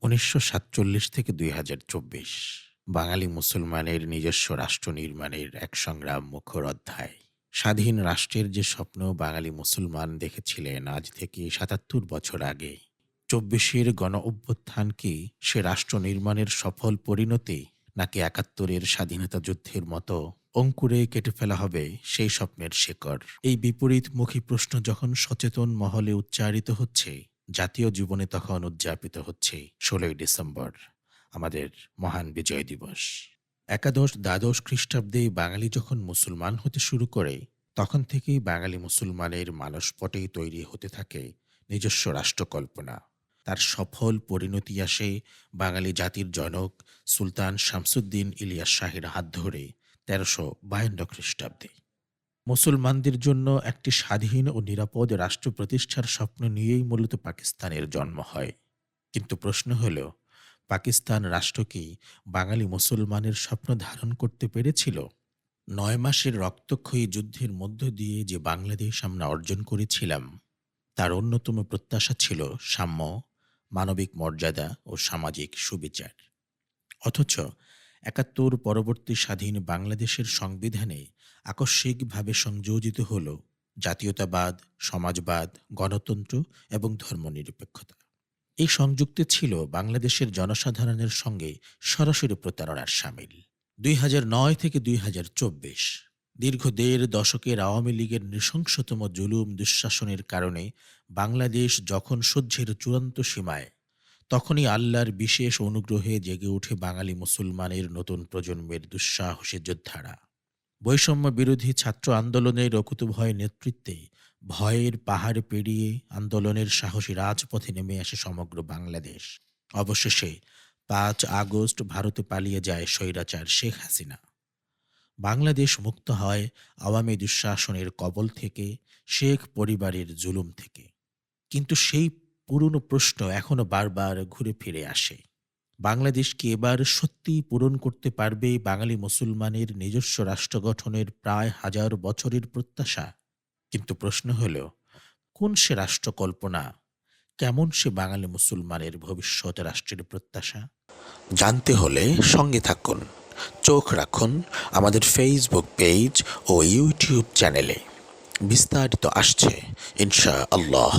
১৯৪৭ থেকে ২০২৪ বাঙালি মুসলমানের নিজস্ব রাষ্ট্র নির্মাণের এক সংগ্রাম মুখর অধ্যায়। স্বাধীন রাষ্ট্রের যে স্বপ্ন বাঙালি মুসলমান দেখেছিলেন আজ থেকে ৭৭ বছর আগে, ২৪-এর গণ অভ্যুত্থান কি সে রাষ্ট্র নির্মাণের সফল পরিণতি, নাকি ৭১-এর স্বাধীনতা যুদ্ধের মতো অঙ্কুরে কেটে ফেলা হবে সেই স্বপ্নের শেকড়? এই বিপরীতমুখী প্রশ্ন যখন সচেতন মহলে উচ্চারিত হচ্ছে, জাতীয় জীবনে তখন উদযাপিত হচ্ছে ১৬ই ডিসেম্বর, আমাদের মহান বিজয় দিবস। একাদশ দ্বাদশ খ্রিস্টাব্দে বাঙালি যখন মুসলমান হতে শুরু করে, তখন থেকেই বাঙালি মুসলমানের মানসপটেই তৈরি হতে থাকে নিজস্ব রাষ্ট্রকল্পনা। তার সফল পরিণতি আসে বাঙালি জাতির জনক সুলতান শামসুদ্দিন ইলিয়াস শাহের হাত ধরে ১৩৫২ খ্রিস্টাব্দে। মুসলমানদের জন্য একটি স্বাধীন ও নিরাপদ রাষ্ট্র প্রতিষ্ঠার স্বপ্ন নিয়েই মূলত পাকিস্তানের জন্ম হয়। কিন্তু প্রশ্ন হল, পাকিস্তান রাষ্ট্র কি বাঙালি মুসলমানের স্বপ্ন ধারণ করতে পেরেছিল? ৯ মাসের রক্তক্ষয়ী যুদ্ধের মধ্য দিয়ে যে বাংলাদেশ আমরা অর্জন করেছিলাম, তার অন্যতম প্রত্যাশা ছিল সাম্য, মানবিক মর্যাদা ও সামাজিক সুবিচার। অথচ ৭১ পরবর্তী স্বাধীন বাংলাদেশের সংবিধানে আকস্মিকভাবে সংযোজিত হল জাতীয়তাবাদ, সমাজবাদ, গণতন্ত্র এবং ধর্মনিরপেক্ষতা। এই সংযুক্তি ছিল বাংলাদেশের জনসাধারণের সঙ্গে সরাসরি প্রতারণার শামিল। ২০০৯ থেকে ২০২৪ দীর্ঘ ১.৫ দশকের আওয়ামী লীগের নৃশংসতম জুলুম দুঃশাসনের কারণে বাংলাদেশ যখন সহ্যের চূড়ান্ত সীমায়, তখনই আল্লাহর বিশেষ অনুগ্রহে জেগে ওঠে বাঙালি মুসলমানের নতুন প্রজন্মের দুঃসাহসী যোদ্ধারা। বৈষম্য বিরোধী ছাত্র আন্দোলনের অকুতোভয় নেতৃত্বে ভয়ের পাহাড় পেরিয়ে আন্দোলনের সাহসী রাজপথে নেমে আসে সমগ্র বাংলাদেশ। অবশেষে ৫ আগস্ট ভারতে পালিয়ে যায় স্বৈরাচার শেখ হাসিনা। বাংলাদেশ মুক্ত হয় আওয়ামী দুঃশাসনের কবল থেকে, শেখ পরিবারের জুলুম থেকে। কিন্তু সেই পুরনো প্রশ্ন এখনো বারবার ঘুরে ফিরে আসে, বাংলাদেশ কি এবার সত্যিই পূরণ করতে পারবে বাঙালি মুসলমানের নিজস্ব রাষ্ট্র গঠনের প্রায় ১০০০ বছরের প্রত্যাশা? কিন্তু প্রশ্ন হল, কোন সে রাষ্ট্র কল্পনা, কেমন সে বাঙালি মুসলমানের ভবিষ্যৎ রাষ্ট্রের প্রত্যাশা? জানতে হলে সঙ্গে থাকুন, চোখ রাখুন আমাদের ফেসবুক পেজ ও ইউটিউব চ্যানেলে। বিস্তারিত আসছে ইনশাআল্লাহ।